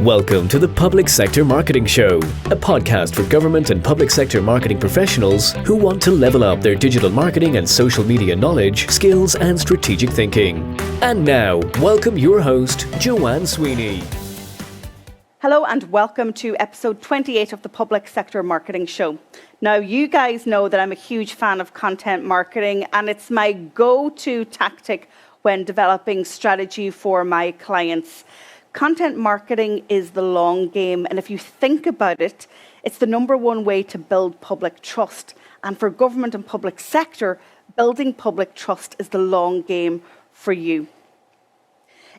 Welcome to the Public Sector Marketing Show, a podcast for government and public sector marketing professionals who want to level up their digital marketing and social media knowledge, skills, and strategic thinking. And now, welcome your host, Joanne Sweeney. Hello and welcome to episode 28 of the Public Sector Marketing Show. Now, you guys know that I'm a huge fan of content marketing, and it's my go-to tactic when developing strategy for my clients. Content marketing is the long game, and if you think about it, it's the number one way to build public trust. And for government and public sector, building public trust is the long game for you.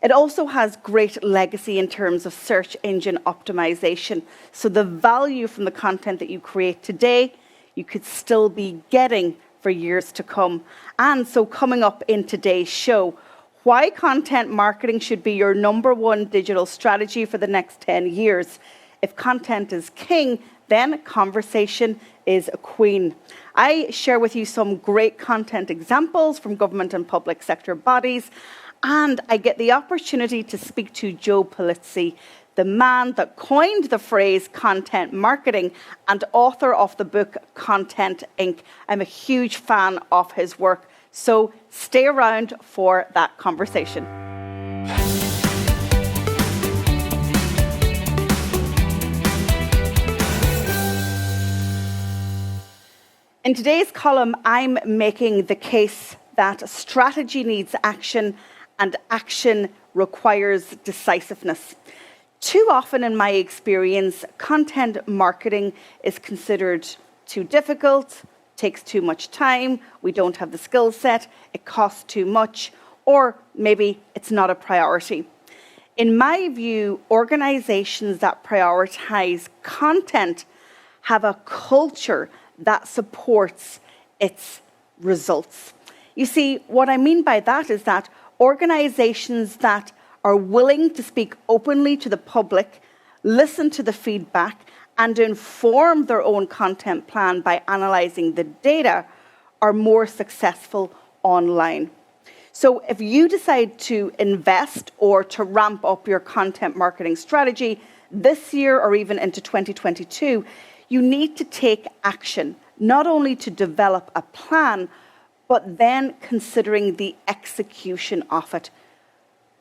It also has great legacy in terms of search engine optimization. So the value from the content that you create today, you could still be getting for years to come. And so coming up in today's show, why content marketing should be your number one digital strategy for the next 10 years. If content is king, then conversation is a queen. I share with you some great content examples from government and public sector bodies, and I get the opportunity to speak to Joe Pulizzi, the man that coined the phrase content marketing and author of the book Content Inc. I'm a huge fan of his work. So stay around for that conversation. In today's column, I'm making the case that strategy needs action and action requires decisiveness. Too often in my experience, content marketing is considered too difficult, takes too much time, we don't have the skill set, it costs too much, or maybe it's not a priority. In my view, organizations that prioritize content have a culture that supports its results. You see, what I mean by that is that organizations that are willing to speak openly to the public, listen to the feedback, and inform their own content plan by analyzing the data are more successful online. So if you decide to invest or to ramp up your content marketing strategy this year or even into 2022, you need to take action, not only to develop a plan, but then considering the execution of it.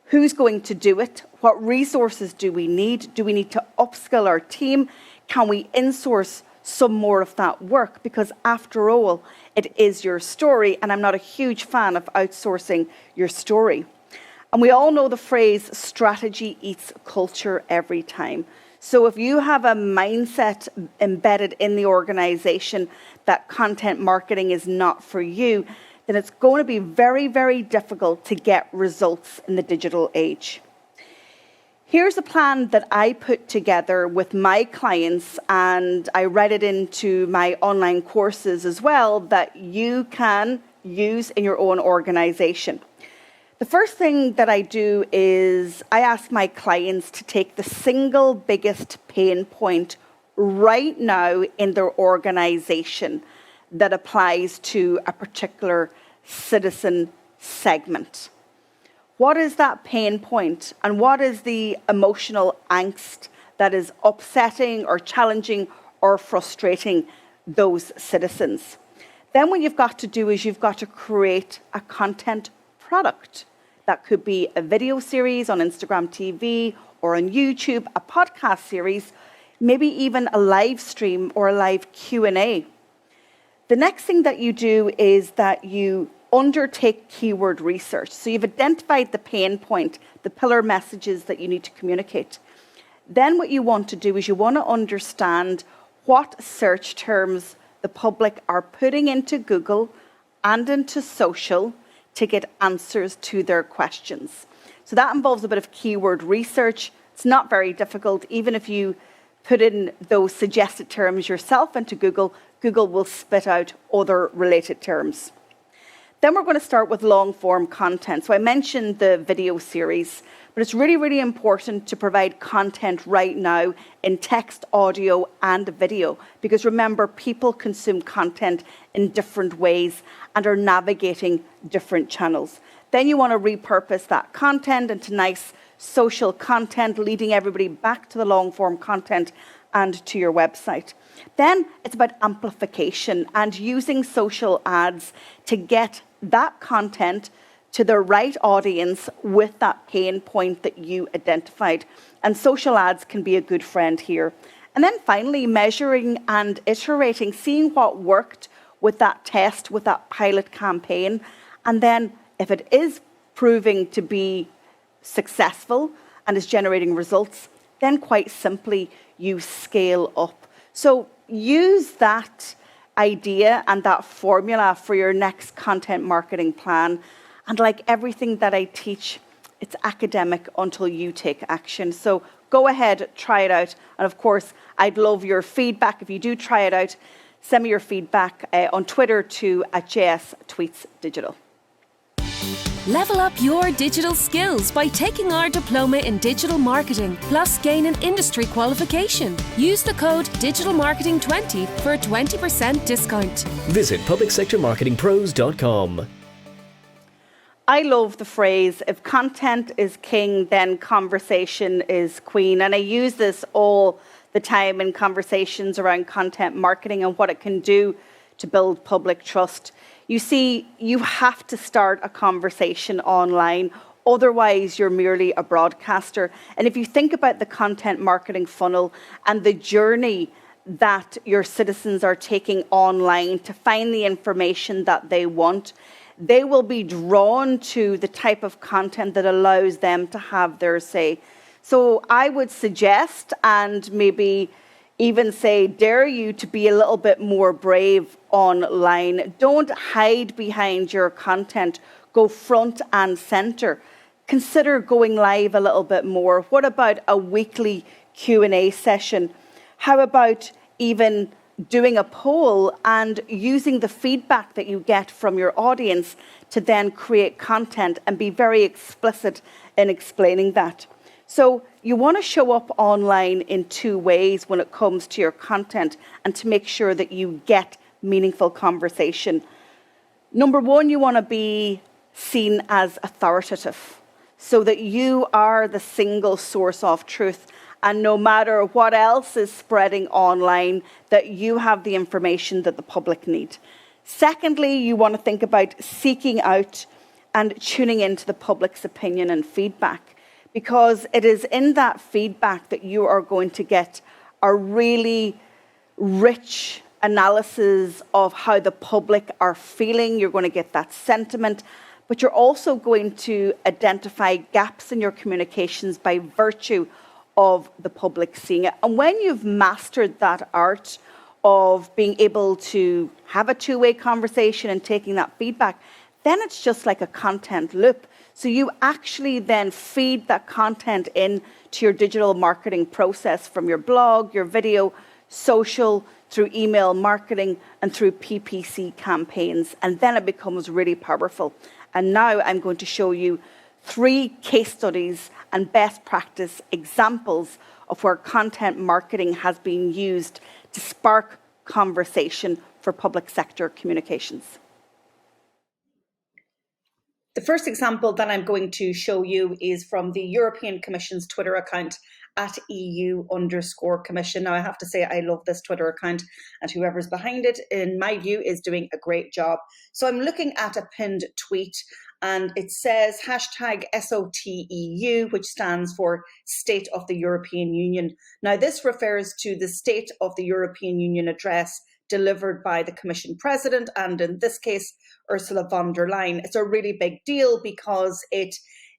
Who's going to do it? What resources do we need? Do we need to upskill our team? Can we insource some more of that work? Because after all, it is your story, and I'm not a huge fan of outsourcing your story. And we all know the phrase, strategy eats culture every time. So if you have a mindset embedded in the organization that content marketing is not for you, then it's going to be very, very difficult to get results in the digital age. Here's a plan that I put together with my clients, and I read it into my online courses as well, that you can use in your own organization. The first thing that I do is I ask my clients to take the single biggest pain point right now in their organization that applies to a particular citizen segment. What is that pain point, and what is the emotional angst that is upsetting or challenging or frustrating those citizens? Then what you've got to do is you've got to create a content product. That could be a video series on Instagram TV or on YouTube, a podcast series, maybe even a live stream or a live Q&A. The next thing that you do is that you undertake keyword research. So you've identified the pain point, the pillar messages that you need to communicate. Then what you want to do is you want to understand what search terms the public are putting into Google and into social to get answers to their questions. So that involves a bit of keyword research. It's not very difficult. Even if you put in those suggested terms yourself into Google, Google will spit out other related terms. Then we're going to start with long-form content. So I mentioned the video series, but it's really, really important to provide content right now in text, audio, and video. Because remember, people consume content in different ways and are navigating different channels. Then you want to repurpose that content into nice social content, leading everybody back to the long form content and to your website. Then it's about amplification and using social ads to get that content to the right audience with that pain point that you identified. And social ads can be a good friend here. And then finally, measuring and iterating, seeing what worked with that test, with that pilot campaign. And then if it is proving to be successful and is generating results, then quite simply, you scale up. So use that idea and that formula for your next content marketing plan. And like everything that I teach, it's academic until you take action. So go ahead, try it out. And of course, I'd love your feedback. If you do try it out, send me your feedback on Twitter to @JSTweetsDigital. Level up your digital skills by taking our diploma in digital marketing, plus gain an industry qualification. Use the code DigitalMarketing20 for a 20% discount. Visit publicsectormarketingpros.com. I love the phrase, if content is king, then conversation is queen. And I use this all the time in conversations around content marketing and what it can do to build public trust. You see, you have to start a conversation online, otherwise you're merely a broadcaster. And if you think about the content marketing funnel and the journey that your citizens are taking online to find the information that they want, they will be drawn to the type of content that allows them to have their say. So I would suggest, and maybe even say, dare you to be a little bit more brave online. Don't hide behind your content. Go front and center. Consider going live a little bit more. What about a weekly Q&A session? How about even doing a poll and using the feedback that you get from your audience to then create content and be very explicit in explaining that? So you want to show up online in two ways when it comes to your content and to make sure that you get meaningful conversation. Number one, you want to be seen as authoritative so that you are the single source of truth. And no matter what else is spreading online, that you have the information that the public need. Secondly, you want to think about seeking out and tuning into the public's opinion and feedback, because it is in that feedback that you are going to get a really rich analysis of how the public are feeling. You're going to get that sentiment, but you're also going to identify gaps in your communications by virtue of the public seeing it. And when you've mastered that art of being able to have a two-way conversation and taking that feedback, then it's just like a content loop. So you actually then feed that content in to your digital marketing process from your blog, your video, social, through email marketing, and through PPC campaigns. And then it becomes really powerful. And now I'm going to show you 3 case studies and best practice examples of where content marketing has been used to spark conversation for public sector communications. The first example that I'm going to show you is from the European Commission's Twitter account at EU_Commission. Now, I have to say, I love this Twitter account, and whoever's behind it, in my view, is doing a great job. So I'm looking at a pinned tweet, and it says #SOTEU, which stands for State of the European Union. Now, this refers to the State of the European Union address delivered by the Commission President, and in this case, Ursula von der Leyen. It's a really big deal because it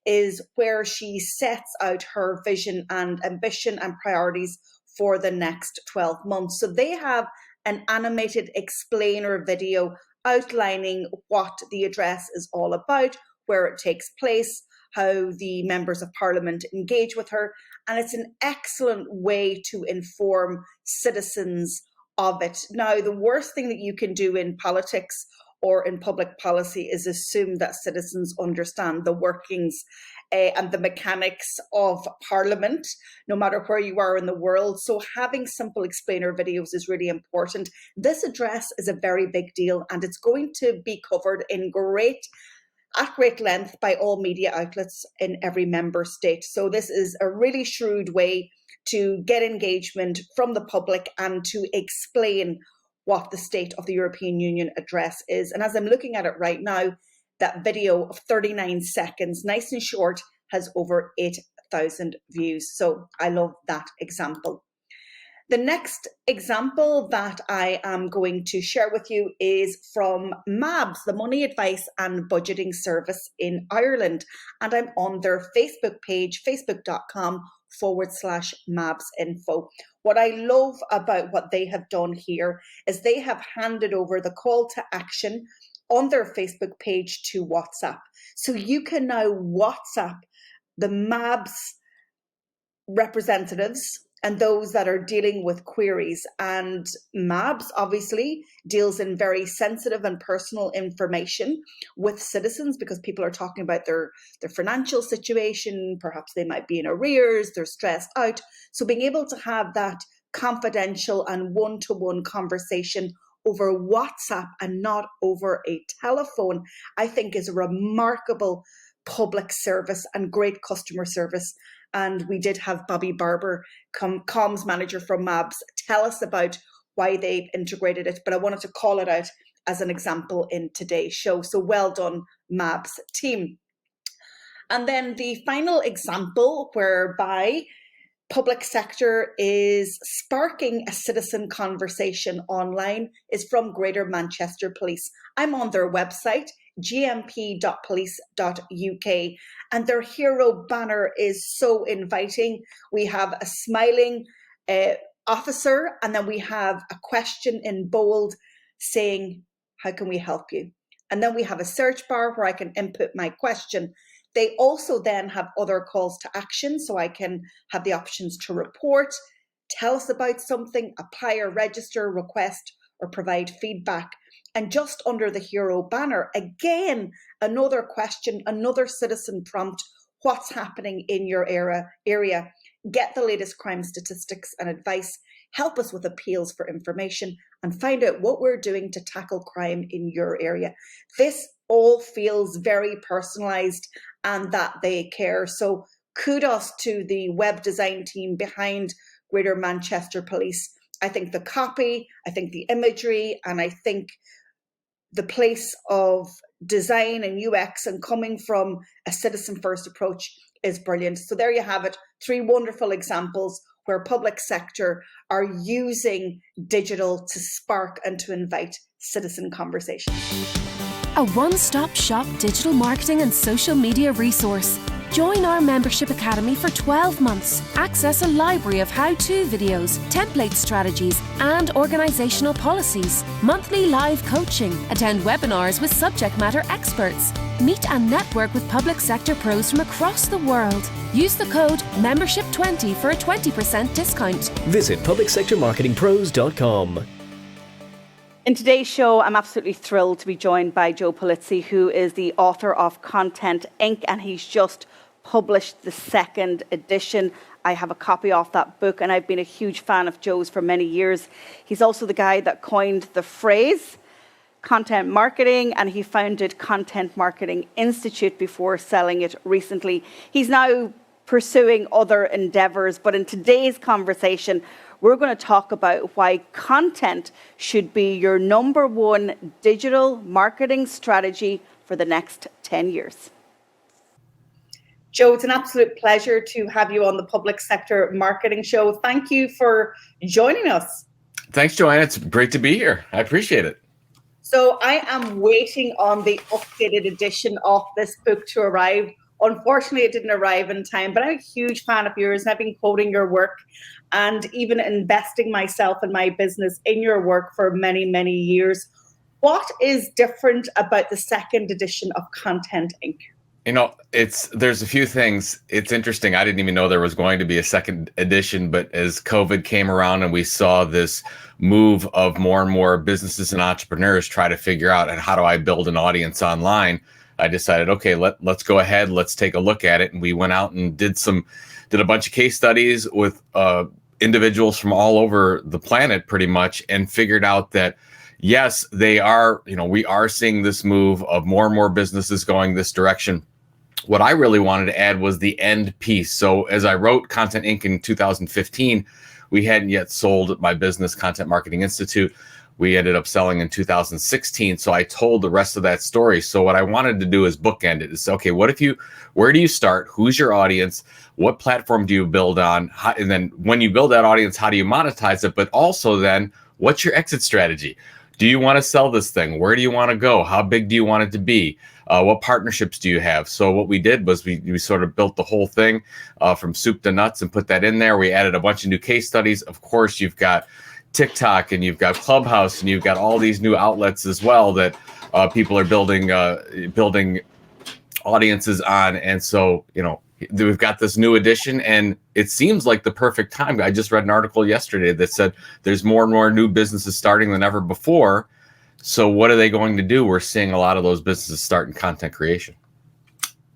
is where she sets out her vision and ambition and priorities for the next 12 months. So they have an animated explainer video outlining what the address is all about, where it takes place, how the members of Parliament engage with her, and it's an excellent way to inform citizens of it. Now, the worst thing that you can do in politics or in public policy is assume that citizens understand the workings and the mechanics of Parliament, no matter where you are in the world. So having simple explainer videos is really important. This address is a very big deal, and it's going to be covered in great at great length by all media outlets in every member state. So this is a really shrewd way to get engagement from the public and to explain what the State of the European Union address is. And as I'm looking at it right now, that video of 39 seconds, nice and short, has over 8,000 views. So I love that example. The next example that I am going to share with you is from MABS, the Money Advice and Budgeting Service in Ireland. And I'm on their Facebook page, facebook.com/MABS info. What I love about what they have done here is they have handed over the call to action on their Facebook page to WhatsApp. So you can now WhatsApp the MABS representatives and those that are dealing with queries. And MABS obviously deals in very sensitive and personal information with citizens because people are talking about their financial situation. Perhaps they might be in arrears, they're stressed out. So being able to have that confidential and one-to-one conversation over WhatsApp and not over a telephone, I think is a remarkable public service and great customer service. And we did have Bobby Barber, comms manager from MABS, tell us about why they've integrated it. But I wanted to call it out as an example in today's show. So well done, MABS team. And then the final example whereby public sector is sparking a citizen conversation online is from Greater Manchester Police. I'm on their website, gmp.police.uk, and their hero banner is so inviting. We have a smiling officer, and then we have a question in bold saying, how can we help you? And then we have a search bar where I can input my question. They also then have other calls to action, so I can have the options to report, tell us about something, apply or register, request, or provide feedback. And just under the hero banner, again, another question, another citizen prompt, what's happening in your area? Get the latest crime statistics and advice, help us with appeals for information, and find out what we're doing to tackle crime in your area. This all feels very personalized and that they care. So kudos to the web design team behind Greater Manchester Police. I think the copy, I think the imagery, and I think the place of design and UX and coming from a citizen first approach is brilliant. So there you have it, 3 wonderful examples where public sector are using digital to spark and to invite citizen conversation. A one-stop shop digital marketing and social media resource. Join our membership academy for 12 months. Access a library of how-to videos, template strategies, and organizational policies. Monthly live coaching. Attend webinars with subject matter experts. Meet and network with public sector pros from across the world. Use the code MEMBERSHIP20 for a 20% discount. Visit publicsectormarketingpros.com. In today's show, I'm absolutely thrilled to be joined by Joe Pulizzi, who is the author of Content Inc., and he's just published the 2nd edition. I have a copy of that book, and I've been a huge fan of Joe's for many years. He's also the guy that coined the phrase content marketing, and he founded Content Marketing Institute before selling it recently. He's now pursuing other endeavors, but in today's conversation, we're going to talk about why content should be your #1 digital marketing strategy for the next 10 years. Joe, it's an absolute pleasure to have you on the Public Sector Marketing Show. Thank you for joining us. Thanks, Joanna. It's great to be here. I appreciate it. So I am waiting on the updated edition of this book to arrive. Unfortunately, it didn't arrive in time, but I'm a huge fan of yours, and I've been quoting your work and even investing myself in my business in your work for many, many years. What is different about the 2nd edition of Content Inc.? You know, there's a few things. It's interesting. I didn't even know there was going to be a 2nd edition, but as COVID came around and we saw this move of more and more businesses and entrepreneurs try to figure out how do I build an audience online, I decided, okay, let's go ahead, let's take a look at it. And we went out and did a bunch of case studies with individuals from all over the planet pretty much, and figured out that, yes, they are, we are seeing this move of more and more businesses going this direction. What I really wanted to add was the end piece. So as I wrote Content Inc. in 2015, we hadn't yet sold my business, Content Marketing Institute. We ended up selling in 2016. So I told the rest of that story. So what I wanted to do is bookend it. Is, okay, where do you start? Who's your audience? What platform do you build on? And then when you build that audience, how do you monetize it? But also then, what's your exit strategy? Do you want to sell this thing? Where do you want to go? How big do you want it to be? What partnerships do you have? So what we did was we sort of built the whole thing from soup to nuts and put that in there. We added a bunch of new case studies. Of course, you've got TikTok and you've got Clubhouse and you've got all these new outlets as well that people are building audiences on. And so, we've got this new edition, and it seems like the perfect time. I just read an article yesterday that said there's more and more new businesses starting than ever before. So what are they going to do? We're seeing a lot of those businesses start in content creation.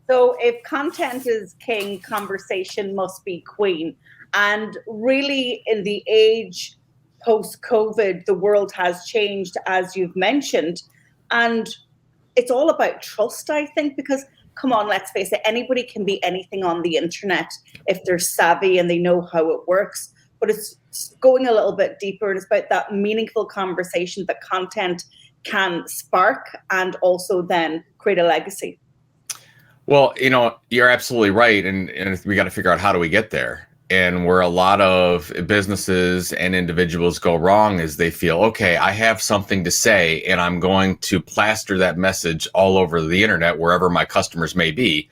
So if content is king, conversation must be queen. And really, in the age post-COVID, the world has changed, as you've mentioned. And it's all about trust, I think, because come on, let's face it, anybody can be anything on the internet if they're savvy and they know how it works. But it's going a little bit deeper, and it's about that meaningful conversation that content can spark and also then create a legacy. Well, you're absolutely right. And we got to figure out, how do we get there? And where a lot of businesses and individuals go wrong is they feel, okay, I have something to say and I'm going to plaster that message all over the internet, wherever my customers may be.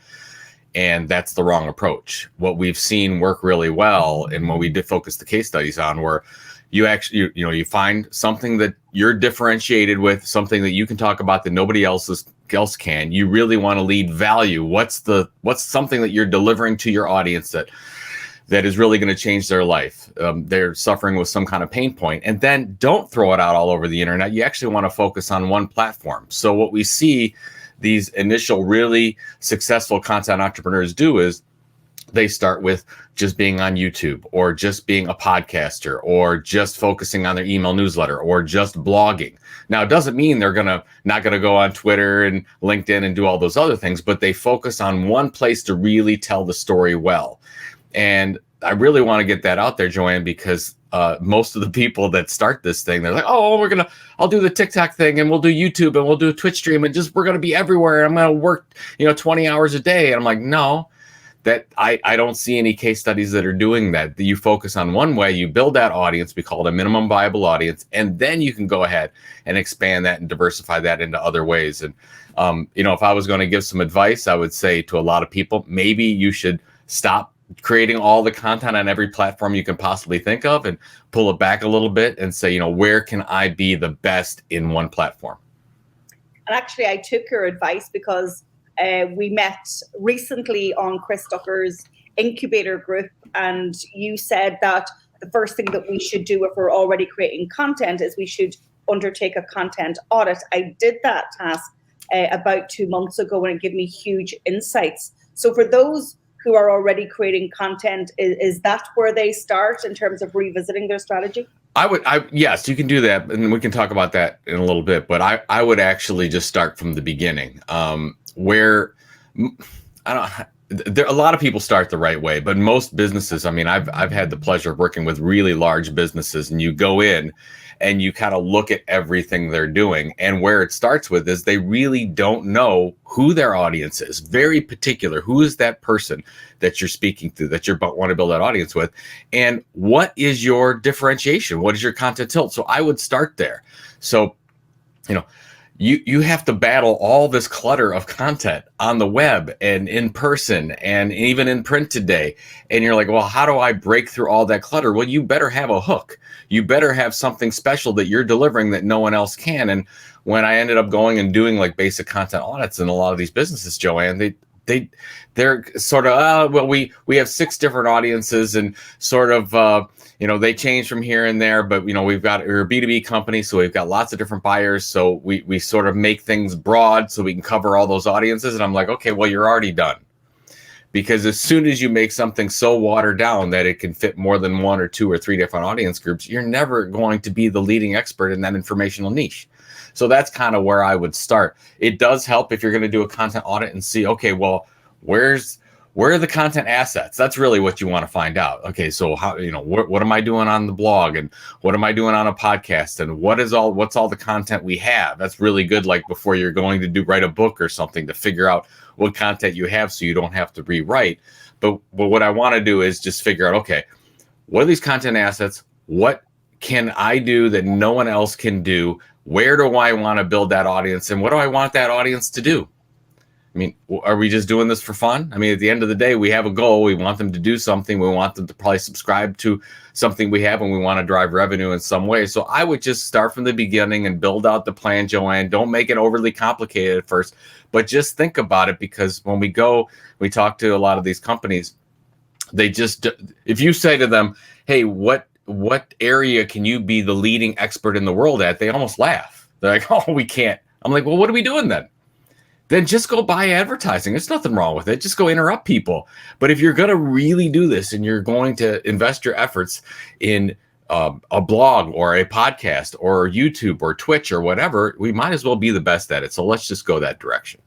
And that's the wrong approach. What we've seen work really well, and what we did focus the case studies on, where you actually, you find something that you're differentiated with, something that you can talk about that nobody else can. You really want to lead value. What's something that you're delivering to your audience that is really going to change their life? They're suffering with some kind of pain point. And then don't throw it out all over the internet. You actually want to focus on one platform. So what we see these initial really successful content entrepreneurs do is they start with just being on YouTube, or just being a podcaster, or just focusing on their email newsletter, or just blogging. Now, it doesn't mean they're not going to go on Twitter and LinkedIn and do all those other things, but they focus on one place to really tell the story well. And I really want to get that out there, Joanne, because most of the people that start this thing, they're like, oh, I'll do the TikTok thing, and we'll do YouTube, and we'll do a Twitch stream, and we're going to be everywhere. I'm going to work, 20 hours a day. And I'm like, no, that I don't see any case studies that are doing that. You focus on one way, you build that audience, we call it a minimum viable audience, and then you can go ahead and expand that and diversify that into other ways. And, if I was going to give some advice, I would say to a lot of people, maybe you should stop creating all the content on every platform you can possibly think of, and pull it back a little bit and say, where can I be the best in one platform? And actually, I took your advice because we met recently on Chris Ducker's incubator group, and you said that the first thing that we should do if we're already creating content is we should undertake a content audit. I did that task about 2 months ago, and it gave me huge insights. So for those who are already creating content, is that where they start in terms of revisiting their strategy? Yes, you can do that, and we can talk about that in a little bit. But I would actually just start from the beginning, where a lot of people start the right way, but most businesses, I've had the pleasure of working with really large businesses, and you go in and you kind of look at everything they're doing. And where it starts with is they really don't know who their audience is. Very particular. Who is that person that you're speaking to, that you want to build that audience with? And what is your differentiation? What is your content tilt? So I would start there. So, you have to battle all this clutter of content on the web and in person and even in print today. And you're like, well, how do I break through all that clutter? Well, you better have a hook. You better have something special that you're delivering that no one else can. And when I ended up going and doing like basic content audits in a lot of these businesses, Joanne, they're sort of, we have 6 different audiences, and sort of, they change from here and there, but we're a B2B company, so we've got lots of different buyers. So we sort of make things broad so we can cover all those audiences. And I'm like, okay, well, you're already done, Because as soon as you make something so watered down that it can fit more than one or two or three different audience groups, you're never going to be the leading expert in that informational niche. So that's kind of where I would start. It does help if you're going to do a content audit and see, okay, well, where are the content assets? That's really what you want to find out. Okay, so how, what am I doing on the blog, and what am I doing on a podcast, and what's all the content we have? That's really good, like before you're going to write a book or something, to figure out what content you have so you don't have to rewrite. But what I want to do is just figure out, okay, what are these content assets? What can I do that no one else can do? Where do I want to build that audience, and what do I want that audience to do? I mean, are we just doing this for fun? I mean, at the end of the day, we have a goal. We want them to do something. We want them to probably subscribe to something we have, and we want to drive revenue in some way. So I would just start from the beginning and build out the plan, Joanne. Don't make it overly complicated at first, but just think about it, because when we talk to a lot of these companies, if you say to them, hey, what area can you be the leading expert in the world at? They almost laugh. They're like, oh, we can't. I'm like, well, what are we doing then? Then just go buy advertising. There's nothing wrong with it. Just go interrupt people. But if you're going to really do this, and you're going to invest your efforts in a blog or a podcast or YouTube or Twitch or whatever, we might as well be the best at it. So let's just go that direction.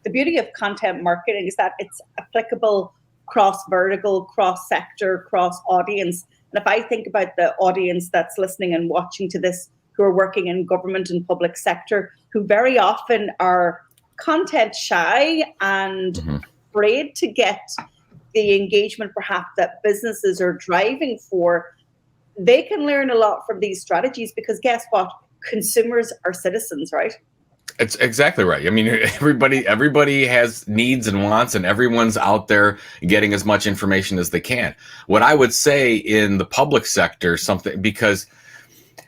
The beauty of content marketing is that it's applicable cross-vertical, cross-sector, cross-audience. And if I think about the audience that's listening and watching to this, who are working in government and public sector, who very often are content shy and afraid to get the engagement perhaps that businesses are driving for, they can learn a lot from these strategies, because guess what? Consumers are citizens, right? It's exactly right. I mean, everybody has needs and wants, and everyone's out there getting as much information as they can. What I would say in the public sector, because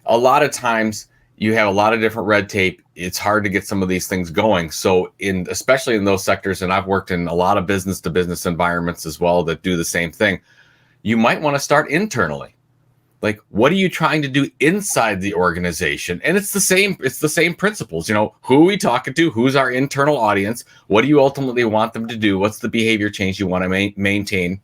a lot of times you have a lot of different red tape. It's hard to get some of these things going. So especially in those sectors, and I've worked in a lot of business to business environments as well that do the same thing, you might want to start internally. Like, what are you trying to do inside the organization? And it's the same principles. Who are we talking to? Who's our internal audience? What do you ultimately want them to do? What's the behavior change you want to maintain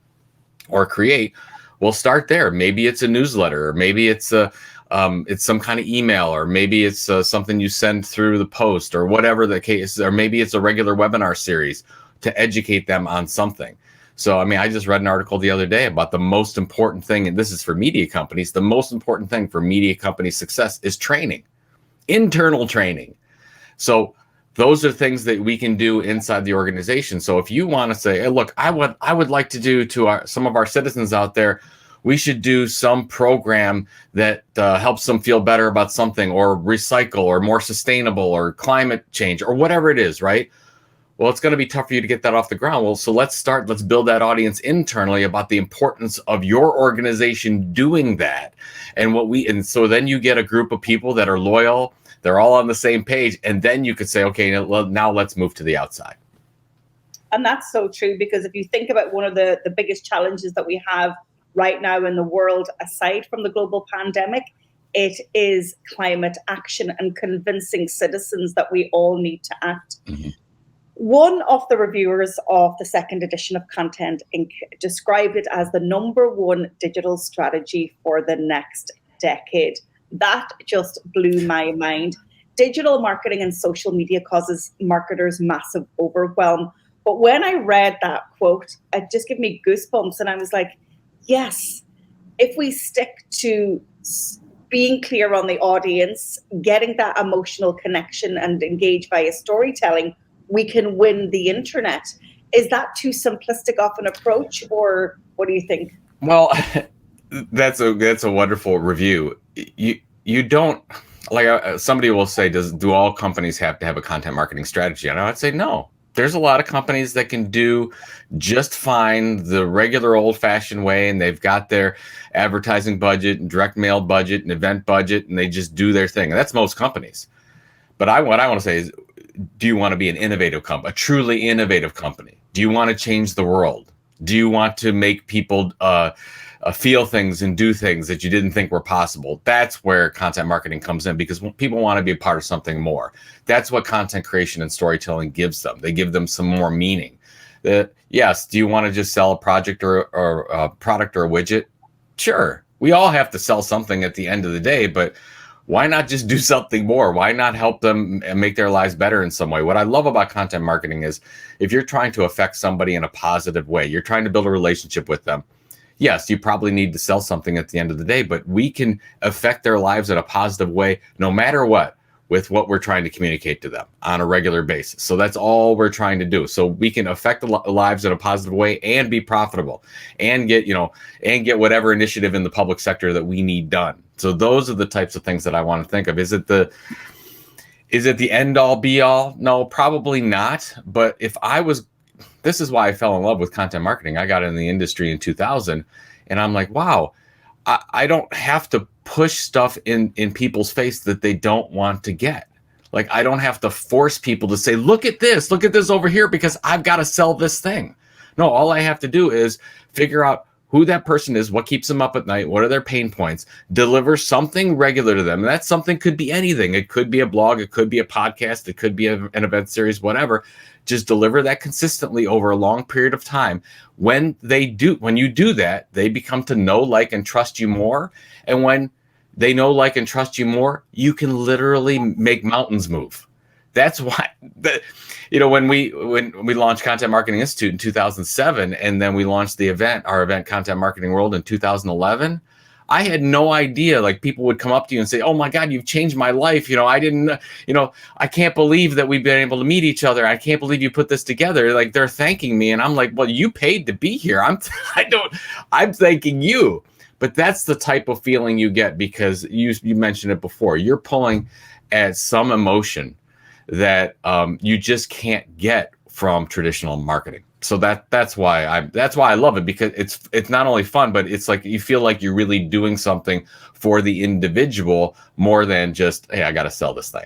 or create? We'll start there. Maybe it's a newsletter, or maybe it's some kind of email, or maybe it's something you send through the post, or whatever the case, or maybe it's a regular webinar series to educate them on something. So, I mean, I just read an article the other day about the most important thing, and this is for media companies, the most important thing for media company success is training, internal training. So those are things that we can do inside the organization. So if you want to say, hey, look, I would like to do to some of our citizens out there, we should do some program that helps them feel better about something, or recycle, or more sustainable, or climate change, or whatever it is, right? Well, it's going to be tough for you to get that off the ground. Well, so let's build that audience internally about the importance of your organization doing that. And so then you get a group of people that are loyal, they're all on the same page. And then you could say, okay, now let's move to the outside. And that's so true, because if you think about one of the biggest challenges that we have right now in the world, aside from the global pandemic, it is climate action and convincing citizens that we all need to act. Mm-hmm. One of the reviewers of the second edition of Content Inc. described it as the #1 digital strategy for the next decade. That just blew my mind. Digital marketing and social media causes marketers massive overwhelm. But when I read that quote, it just gave me goosebumps. And I was like, yes, if we stick to being clear on the audience, getting that emotional connection and engage via storytelling, we can win the internet. Is that too simplistic of an approach, or what do you think? Well, that's a wonderful review. You don't, like, somebody will say, do all companies have to have a content marketing strategy? And I'd say no. There's a lot of companies that can do just fine the regular old-fashioned way, and they've got their advertising budget and direct mail budget and event budget, and they just do their thing. And that's most companies. But what I want to say is, do you want to be an innovative company, a truly innovative company? Do you want to change the world? Do you want to make people feel things and do things that you didn't think were possible? That's where content marketing comes in, because people want to be a part of something more. That's what content creation and storytelling gives them. They give them some more meaning. Yes, do you want to just sell a project or a product or a widget? Sure. We all have to sell something at the end of the day, but why not just do something more? Why not help them and make their lives better in some way? What I love about content marketing is if you're trying to affect somebody in a positive way, you're trying to build a relationship with them. Yes, you probably need to sell something at the end of the day, but we can affect their lives in a positive way no matter what, with what we're trying to communicate to them on a regular basis. So that's all we're trying to do. So we can affect the lives in a positive way and be profitable and get, whatever initiative in the public sector that we need done. So those are the types of things that I want to think of. Is it the end all be all? No, probably not. But this is why I fell in love with content marketing. I got in the industry in 2000 and I'm like, wow, I don't have to push stuff in people's face that they don't want to get. Like, I don't have to force people to say, look at this over here, because I've got to sell this thing. No, all I have to do is figure out who that person is, what keeps them up at night, what are their pain points, deliver something regular to them. And that something could be anything. It could be a blog, it could be a podcast, it could be an event series, whatever. Just deliver that consistently over a long period of time. When you do that, they become to know, like, and trust you more. And when they know, like, and trust you more, you can literally make mountains move. That's why, when we launched Content Marketing Institute in 2007, and then we launched our event Content Marketing World in 2011, I had no idea, like, people would come up to you and say, oh my God, you've changed my life. I can't believe that we've been able to meet each other. I can't believe you put this together. Like, they're thanking me. And I'm like, well, you paid to be here. I'm thanking you. But that's the type of feeling you get because you mentioned it before. You're pulling at some emotion that you just can't get from traditional marketing. So that's why I love it, because it's not only fun, but it's like you feel like you're really doing something for the individual more than just, hey, I got to sell this thing.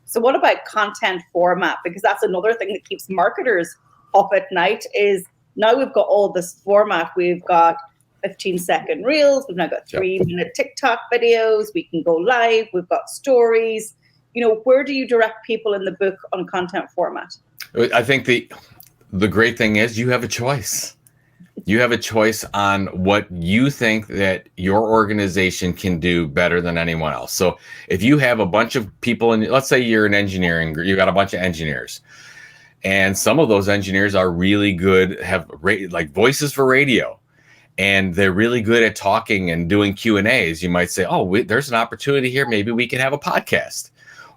So what about content format? Because that's another thing that keeps marketers up at night. Is now we've got all this format. We've got 15-second reels. We've now got 3-minute TikTok videos. We can go live. We've got stories. Where do you direct people in the book on content format? I think the great thing is you have a choice. You have a choice on what you think that your organization can do better than anyone else. So if you have a bunch of people let's say you're an engineering group, you got a bunch of engineers, and some of those engineers are really good, have like voices for radio, and they're really good at talking and doing Q&As. You might say, oh, there's an opportunity here. Maybe we can have a podcast.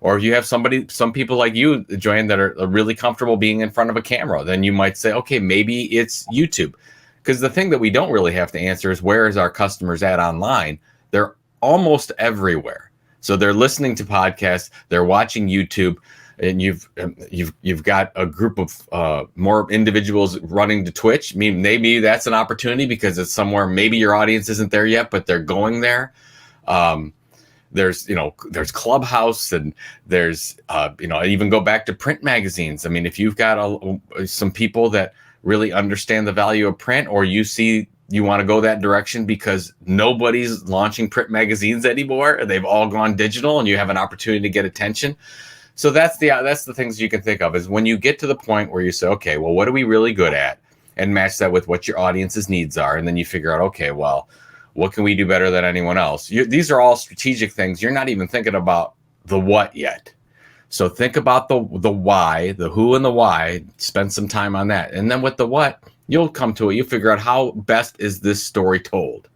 Or if you have some people like you, Joanne, that are really comfortable being in front of a camera, then you might say, okay, maybe it's YouTube. Because the thing that we don't really have to answer is, where is our customers at online? They're almost everywhere. So they're listening to podcasts, they're watching YouTube, and you've got a group of more individuals running to Twitch. I mean, maybe that's an opportunity because it's somewhere, maybe your audience isn't there yet, but they're going there. There's Clubhouse, and there's, even go back to print magazines. I mean, if you've got some people that really understand the value of print, or you want to go that direction because nobody's launching print magazines anymore, they've all gone digital, and you have an opportunity to get attention. So that's the things you can think of, is when you get to the point where you say, okay, well, what are we really good at? And match that with what your audience's needs are. And then you figure out, okay, well, what can we do better than anyone else? These are all strategic things. You're not even thinking about the what yet. So think about the why, the who and the why, spend some time on that. And then with the what, you'll come to it. You'll figure out how best is this story told.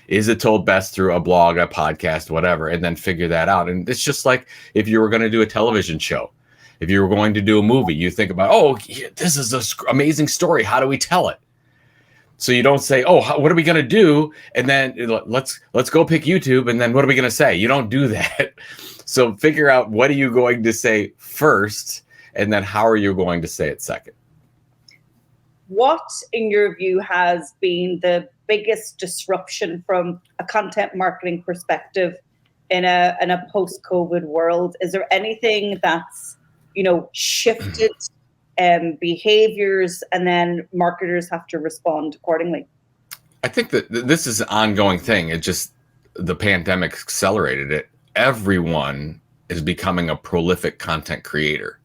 Is it told best through a blog, a podcast, whatever, and then figure that out. And it's just like if you were going to do a television show, if you were going to do a movie, you think about, oh, this is an amazing story. How do we tell it? So you don't say, oh, what are we going to do? And then let's go pick YouTube. And then what are we going to say? You don't do that. So figure out, what are you going to say first? And then how are you going to say it second? What, in your view, has been the biggest disruption from a content marketing perspective in a post-COVID world? Is there anything that's, shifted behaviors, and then marketers have to respond accordingly? I think that this is an ongoing thing. The pandemic accelerated it. Everyone is becoming a prolific content creator.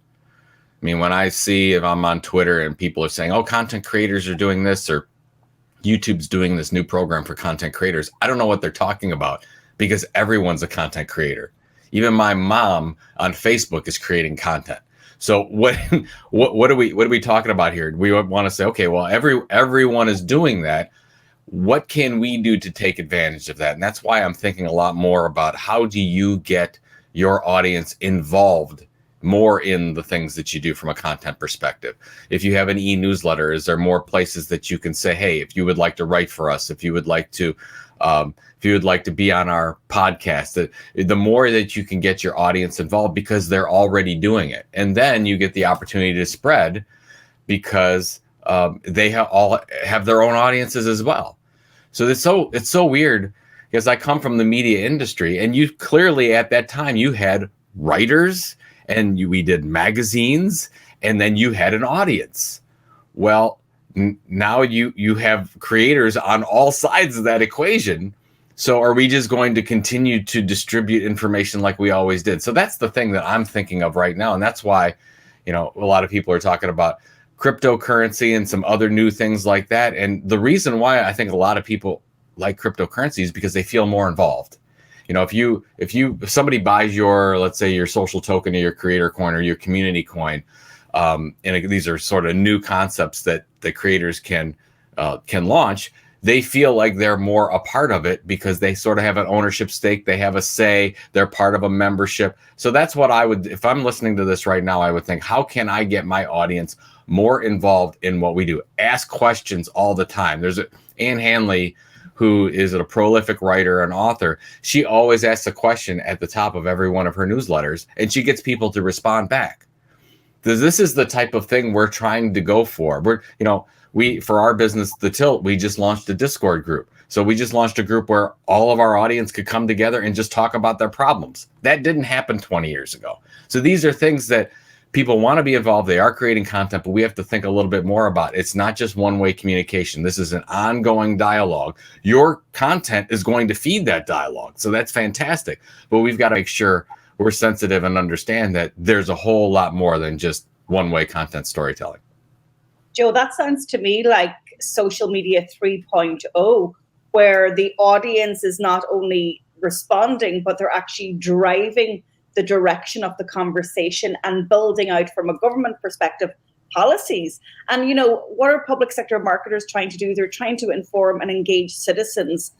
I mean, when I see if I'm on Twitter and people are saying, oh, content creators are doing this, or YouTube's doing this new program for content creators, I don't know what they're talking about, because everyone's a content creator. Even my mom on Facebook is creating content. So what are we talking about here? We want to say, okay, well, everyone is doing that. What can we do to take advantage of that? And that's why I'm thinking a lot more about how do you get your audience involved more in the things that you do from a content perspective. If you have an e-newsletter, is there more places that you can say, hey, if you would like to write for us, if you would like to be on our podcast, the more that you can get your audience involved, because they're already doing it. And then you get the opportunity to spread, because they all have their own audiences as well. So it's so weird, because I come from the media industry, and you clearly at that time you had writers, and we did magazines, and then you had an audience. Well, now you have creators on all sides of that equation. So are we just going to continue to distribute information like we always did? So that's the thing that I'm thinking of right now. And that's why, a lot of people are talking about cryptocurrency and some other new things like that. And the reason why I think a lot of people like cryptocurrency is because they feel more involved. If somebody buys your, let's say, your social token or your creator coin or your community coin, and these are sort of new concepts that the creators can launch, they feel like they're more a part of it, because they sort of have an ownership stake. They have a say. They're part of a membership. So that's what I would, if I'm listening to this right now, I would think, how can I get my audience more involved in what we do? Ask questions all the time. There's Ann Handley, who is a prolific writer and author. She always asks a question at the top of every one of her newsletters, and she gets people to respond back. This is the type of thing we're trying to go for. For our business, The Tilt, we just launched a Discord group. So we just launched a group where all of our audience could come together and just talk about their problems. That didn't happen 20 years ago. So these are things that people want to be involved. They are creating content, but we have to think a little bit more about it. It's not just one-way communication. This is an ongoing dialogue. Your content is going to feed that dialogue. So that's fantastic. But we've got to make sure we're sensitive and understand that there's a whole lot more than just one-way content storytelling. Joe, that sounds to me like social media 3.0, where the audience is not only responding, but they're actually driving the direction of the conversation and building out, from a government perspective, policies. And, what are public sector marketers trying to do? They're trying to inform and engage citizens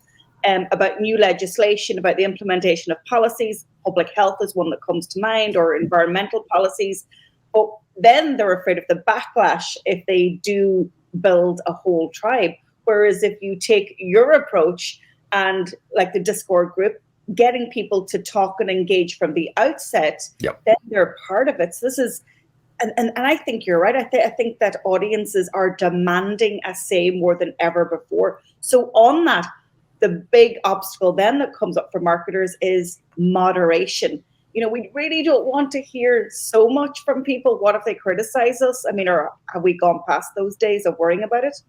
about new legislation, about the implementation of policies. Public health is one that comes to mind, or environmental policies. But then they're afraid of the backlash if they do build a whole tribe. Whereas if you take your approach and, like the Discord group, getting people to talk and engage from the outset, yep, then they're part of it. So this is, and I think you're right. I think that audiences are demanding a say more than ever before. So on that, the big obstacle then that comes up for marketers is moderation. We really don't want to hear so much from people. What if they criticize us? I mean, or have we gone past those days of worrying about it?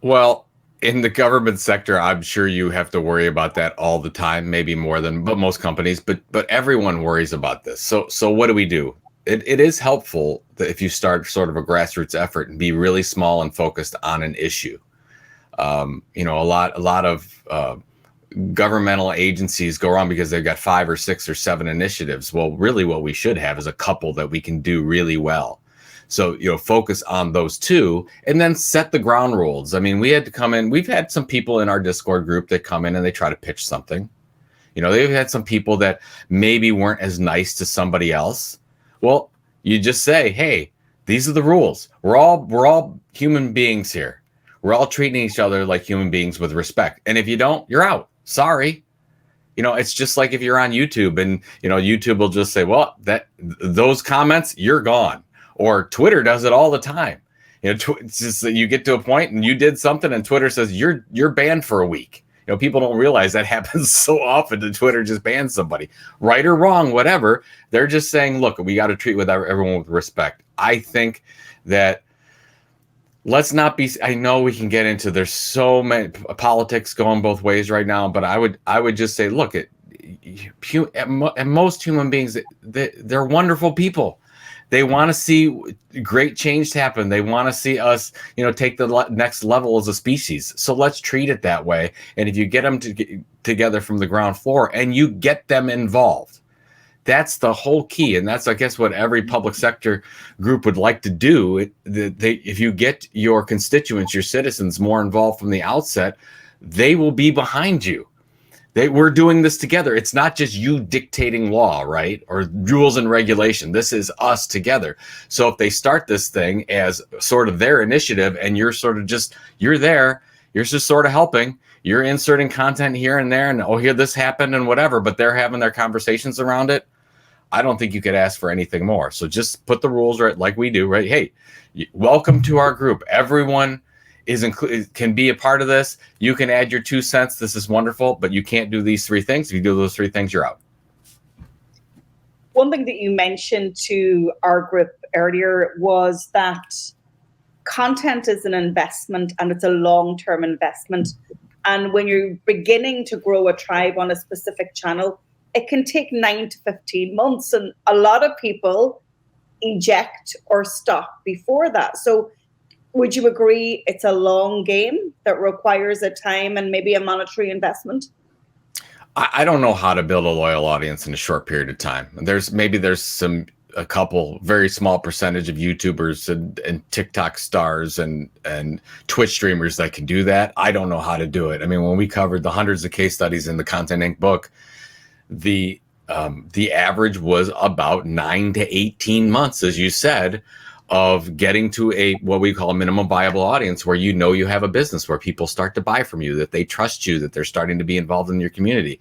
Well, in the government sector, I'm sure you have to worry about that all the time, maybe more than most companies, but everyone worries about this. So what do? It is helpful that if you start sort of a grassroots effort and be really small and focused on an issue. A lot of governmental agencies go wrong because they've got 5 or 6 or 7 initiatives. Well, really what we should have is a couple that we can do really well. So, focus on those 2 and then set the ground rules. I mean, we had to come in. We've had some people in our Discord group that come in and they try to pitch something. They've had some people that maybe weren't as nice to somebody else. Well, you just say, hey, these are the rules. We're all human beings here. We're all treating each other like human beings with respect. And if you don't, you're out. Sorry. It's just like if you're on YouTube and, YouTube will just say, well, those comments, you're gone. Or Twitter does it all the time. It's just that you get to a point and you did something and Twitter says you're banned for a week. People don't realize that happens so often that Twitter just bans somebody, right or wrong, whatever. They're just saying, look, we got to treat everyone with respect. I think that let's not be, I know we can get into, there's so many politics going both ways right now, but I would just say, look, most human beings, they're wonderful people. They want to see great change happen. They want to see us, take the next level as a species. So let's treat it that way. And if you get them together from the ground floor and you get them involved, that's the whole key. And that's, I guess, what every public sector group would like to do. If you get your constituents, your citizens more involved from the outset, they will be behind you. We're doing this together. It's not just you dictating law, right? Or rules and regulation. This is us together. So if they start this thing as sort of their initiative and you're sort of you're there, you're just sort of helping, you're inserting content here and there and, here this happened and whatever, but they're having their conversations around it. I don't think you could ask for anything more. So just put the rules right like we do, right? Hey, welcome to our group. Everyone can be a part of this. You can add your 2 cents. This is wonderful, but you can't do these 3 things. If you do those 3 things, you're out. One thing that you mentioned to our group earlier was that content is an investment and it's a long-term investment. And when you're beginning to grow a tribe on a specific channel, it can take 9 to 15 months. And a lot of people eject or stop before that. So would you agree it's a long game that requires a time and maybe a monetary investment? I don't know how to build a loyal audience in a short period of time. There's a couple very small percentage of YouTubers and TikTok stars and Twitch streamers that can do that. I don't know how to do it. I mean, when we covered the hundreds of case studies in the Content Inc. book, the average was about 9 to 18 months, as you said, of getting to what we call a minimum viable audience, where you have a business, where people start to buy from you, that they trust you, that they're starting to be involved in your community.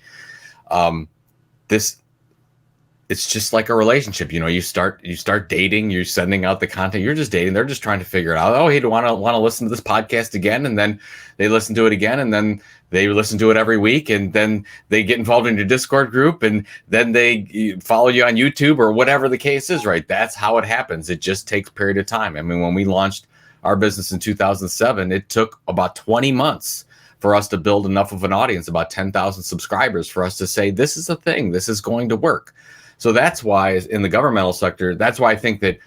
It's just like a relationship. You start dating, you're sending out the content, you're just dating, they're just trying to figure it out. Oh, hey, do you want to listen to this podcast again? And then they listen to it again, and then they listen to it every week, and then they get involved in your Discord group, and then they follow you on YouTube or whatever the case is, right? That's how it happens. It just takes a period of time. I mean, when we launched our business in 2007, it took about 20 months for us to build enough of an audience, about 10,000 subscribers, for us to say, this is a thing, this is going to work. So that's why in the governmental sector, that's why I think that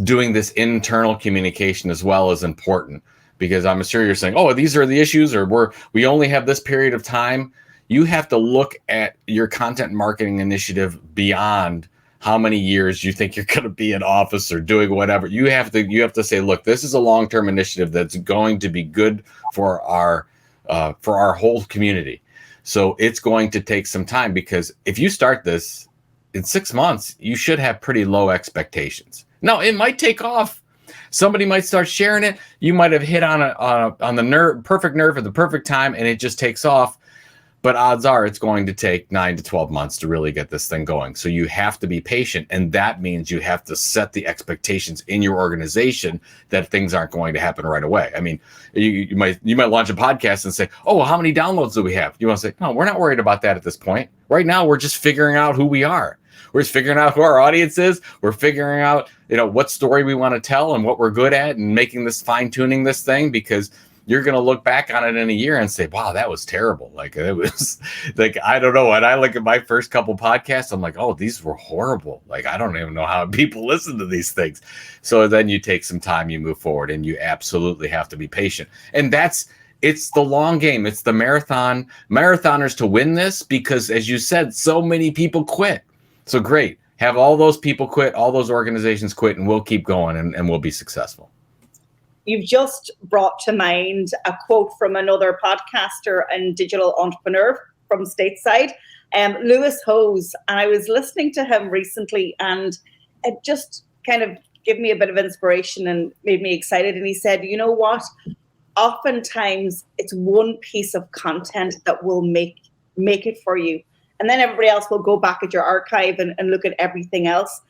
doing this internal communication as well is important, because I'm sure you're saying, oh, these are the issues, or we only have this period of time. You have to look at your content marketing initiative beyond how many years you think you're going to be in office or doing whatever. You have to say, look, this is a long-term initiative that's going to be good for our whole community. So it's going to take some time, because if you start this in 6 months, you should have pretty low expectations. Now, it might take off. Somebody might start sharing it. You might have hit on the perfect nerve at the perfect time, and it just takes off. But odds are it's going to take 9 to 12 months to really get this thing going. So you have to be patient, and that means you have to set the expectations in your organization that things aren't going to happen right away. I mean, you might launch a podcast and say, oh, well, how many downloads do we have? You want to say, no, we're not worried about that at this point. Right now, we're just figuring out who we are. We're just figuring out who our audience is. We're figuring out, what story we want to tell and what we're good at, and making this, fine-tuning this thing, because you're going to look back on it in a year and say, wow, that was terrible. Like, it was like, I don't know. When I look at my first couple podcasts, I'm like, oh, these were horrible. Like, I don't even know how people listen to these things. So then you take some time, you move forward, and you absolutely have to be patient. And it's the long game. It's the marathoners to win this, because, as you said, so many people quit. So great. Have all those people quit, all those organizations quit, and we'll keep going, and we'll be successful. You've just brought to mind a quote from another podcaster and digital entrepreneur from stateside, Lewis Hose. And I was listening to him recently, and it just kind of gave me a bit of inspiration and made me excited. And he said, you know what? Oftentimes it's one piece of content that will make it for you. And then everybody else will go back at your archive and look at everything else.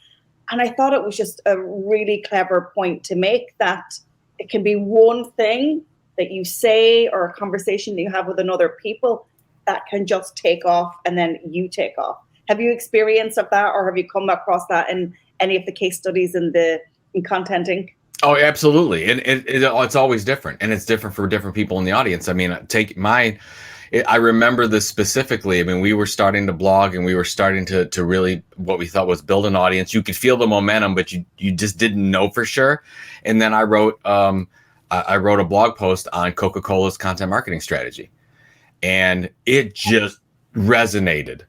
And I thought it was just a really clever point to make, that it can be one thing that you say or a conversation that you have with another people that can just take off, and then you take off. Have you experienced of that, or have you come across that in any of the case studies in Content Inc.? Oh, absolutely. And it's always different, and it's different for different people in the audience. I mean, I remember this specifically. I mean, we were starting to blog and we were starting to really what we thought was build an audience. You could feel the momentum, but you just didn't know for sure. And then I wrote a blog post on Coca-Cola's content marketing strategy, and it just resonated.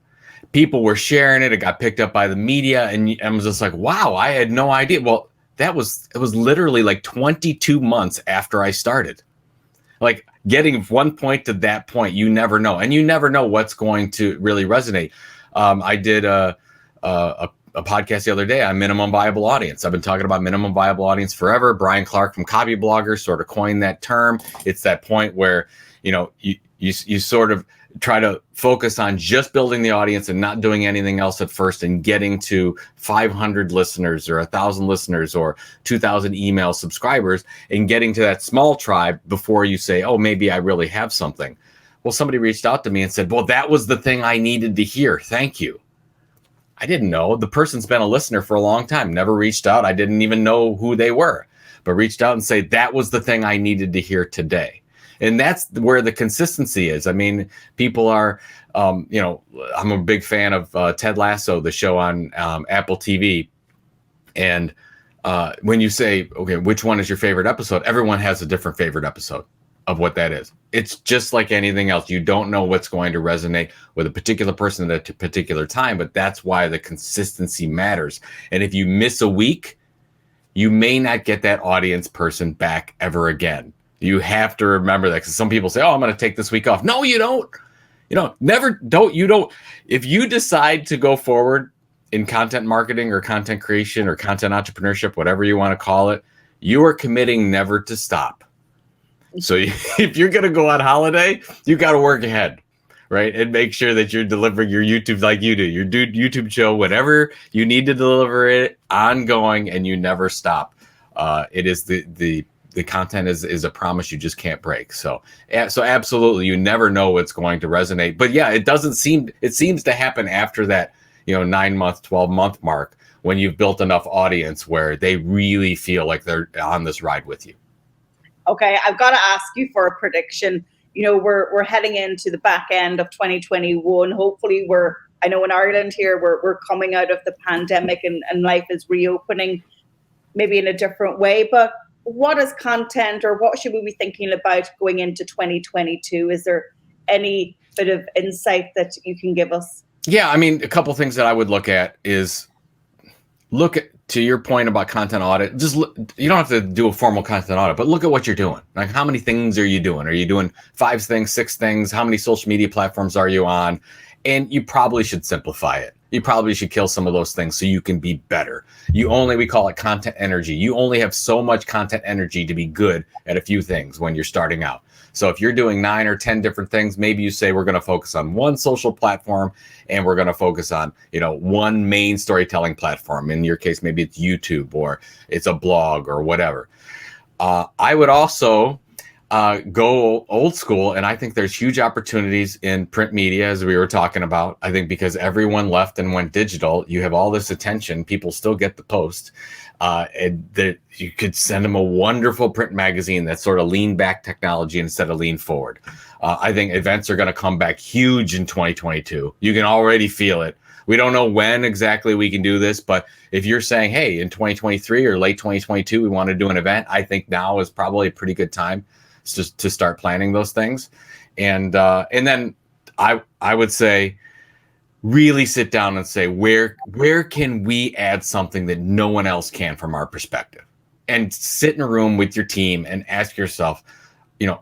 People were sharing it. It got picked up by the media, and I was just like, wow, I had no idea. Well, it was literally like 22 months after I started. Like getting one point to that point, you never know. And you never know what's going to really resonate. I did a podcast the other day on minimum viable audience. I've been talking about minimum viable audience forever. Brian Clark from Copy Blogger sort of coined that term. It's that point where, you sort of try to focus on just building the audience and not doing anything else at first, and getting to 500 listeners or 1,000 listeners or 2,000 email subscribers, and getting to that small tribe before you say, oh, maybe I really have something. Well, somebody reached out to me and said, well, that was the thing I needed to hear. Thank you. I didn't know. The person's been a listener for a long time, never reached out. I didn't even know who they were, but reached out and say, that was the thing I needed to hear today. And that's where the consistency is. I mean, people are, I'm a big fan of Ted Lasso, the show on Apple TV. And when you say, okay, which one is your favorite episode? Everyone has a different favorite episode of what that is. It's just like anything else. You don't know what's going to resonate with a particular person at a particular time, but that's why the consistency matters. And if you miss a week, you may not get that audience person back ever again. You have to remember that, because some people say, oh, I'm going to take this week off. No, you don't. If you decide to go forward in content marketing or content creation or content entrepreneurship, whatever you want to call it, you are committing never to stop. So if you're going to go on holiday, you got to work ahead, right? And make sure that you're delivering your YouTube like you do, your YouTube show, whatever you need to deliver it ongoing, and you never stop. It is the content is a promise you just can't break. So absolutely, you never know what's going to resonate. But yeah, it seems to happen after that, 9-month, 12-month mark, when you've built enough audience where they really feel like they're on this ride with you. Okay, I've got to ask you for a prediction. We're heading into the back end of 2021. Hopefully I know in Ireland here, we're coming out of the pandemic and life is reopening, maybe in a different way. But what is content, or what should we be thinking about going into 2022? Is there any bit of insight that you can give us? Yeah, I mean, a couple things that I would look at is to your point about content audit. Just look, you don't have to do a formal content audit, but look at what you're doing. Like, how many things are you doing? Are you doing 5 things, 6 things? How many social media platforms are you on? And you probably should simplify it. You probably should kill some of those things so you can be better. We call it content energy. You only have so much content energy to be good at a few things when you're starting out. So if you're doing 9 or 10 different things, maybe you say, we're going to focus on one social platform, and we're going to focus on, one main storytelling platform. In your case, maybe it's YouTube, or it's a blog, or whatever. I would also go old school. And I think there's huge opportunities in print media, as we were talking about. I think because everyone left and went digital, you have all this attention. People still get the post. And that you could send them a wonderful print magazine that's sort of lean back technology instead of lean forward. I think events are going to come back huge in 2022. You can already feel it. We don't know when exactly we can do this, but if you're saying, hey, in 2023 or late 2022, we want to do an event, I think now is probably a pretty good time to start planning those things. And then I would say, really sit down and say, where can we add something that no one else can from our perspective? And sit in a room with your team and ask yourself,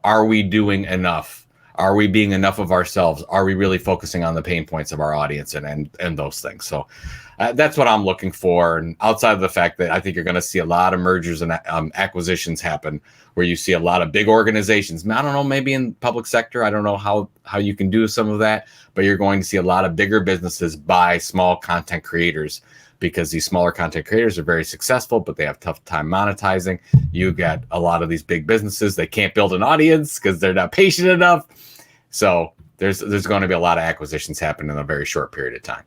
are we doing enough? Are we being enough of ourselves? Are we really focusing on the pain points of our audience and those things? So that's what I'm looking for. And outside of the fact that I think you're going to see a lot of mergers and acquisitions happen, where you see a lot of big organizations. I don't know, maybe in public sector, I don't know how you can do some of that, but you're going to see a lot of bigger businesses buy small content creators, because these smaller content creators are very successful, but they have a tough time monetizing. You get a lot of these big businesses, they can't build an audience because they're not patient enough. So there's going to be a lot of acquisitions happening in a very short period of time.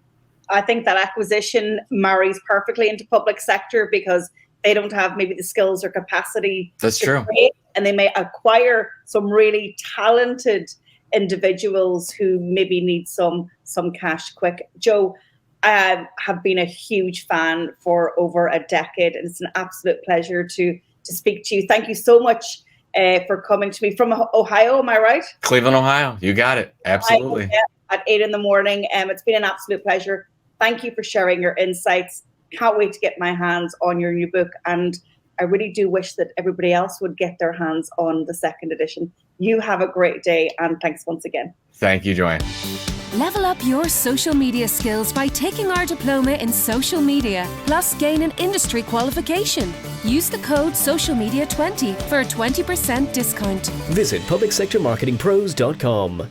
I think that acquisition marries perfectly into public sector, because they don't have maybe the skills or capacity. That's true. Create, and they may acquire some really talented individuals who maybe need some cash quick. Joe, I have been a huge fan for over a decade, and it's an absolute pleasure to speak to you. Thank you so much for coming to me from Ohio. Am I right? Cleveland, Ohio. You got it. Absolutely. At 8 a.m. It's been an absolute pleasure. Thank you for sharing your insights. Can't wait to get my hands on your new book. And I really do wish that everybody else would get their hands on the second edition. You have a great day, and thanks once again. Thank you, Joanne. Level up your social media skills by taking our diploma in social media, plus gain an industry qualification. Use the code SOCIALMEDIA20 for a 20% discount. Visit publicsectormarketingpros.com.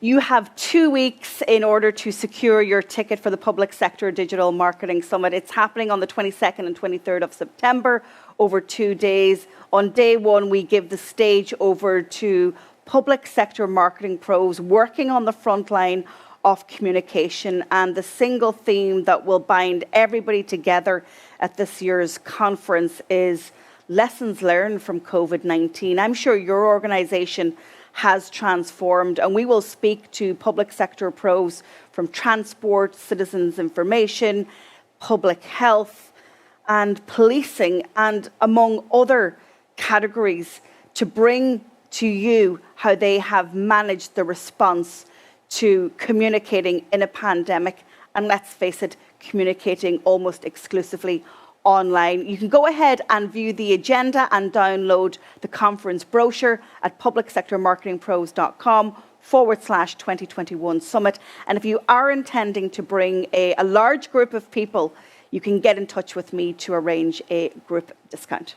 You have 2 weeks in order to secure your ticket for the Public Sector Digital Marketing Summit. It's happening on the 22nd and 23rd of September, over 2 days. On day one, we give the stage over to public sector marketing pros working on the front line of communication, and the single theme that will bind everybody together at this year's conference is lessons learned from COVID-19. I'm sure your organisation has transformed, and we will speak to public sector pros from transport, citizens information, public health and policing, and among other categories, to bring to you how they have managed the response to communicating in a pandemic, and let's face it, communicating almost exclusively online. You can go ahead and view the agenda and download the conference brochure at publicsectormarketingpros.com/2021 summit. And if you are intending to bring a large group of people, you can get in touch with me to arrange a group discount.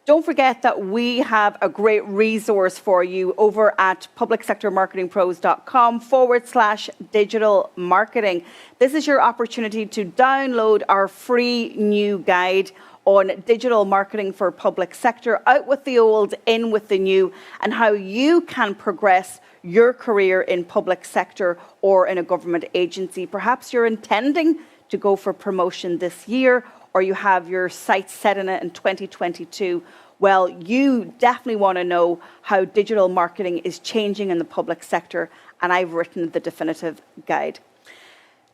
Don't forget that we have a great resource for you over at publicsectormarketingpros.com/digital marketing. This is your opportunity to download our free new guide on digital marketing for public sector, out with the old, in with the new, and how you can progress your career in public sector or in a government agency. Perhaps you're intending to go for promotion this year, or you have your sights set in it in 2022, well, you definitely want to know how digital marketing is changing in the public sector, and I've written the definitive guide.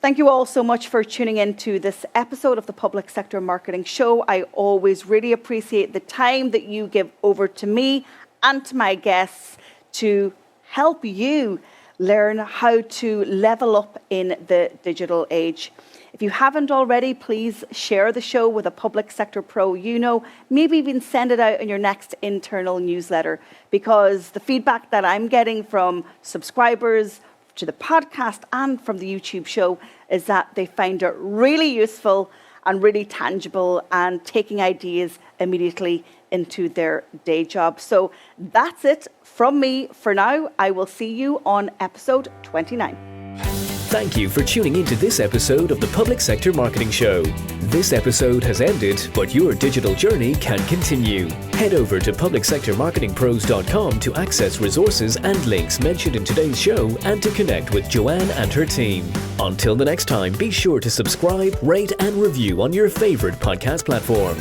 Thank you all so much for tuning in to this episode of the Public Sector Marketing Show. I always really appreciate the time that you give over to me and to my guests to help you learn how to level up in the digital age. If you haven't already, please share the show with a public sector pro you know. Maybe even send it out in your next internal newsletter, because the feedback that I'm getting from subscribers to the podcast and from the YouTube show is that they find it really useful and really tangible and taking ideas immediately into their day job. So that's it from me for now. I will see you on episode 29. Thank you for tuning into this episode of the Public Sector Marketing Show. This episode has ended, but your digital journey can continue. Head over to publicsectormarketingpros.com to access resources and links mentioned in today's show and to connect with Joanne and her team. Until the next time, be sure to subscribe, rate, and review on your favorite podcast platform.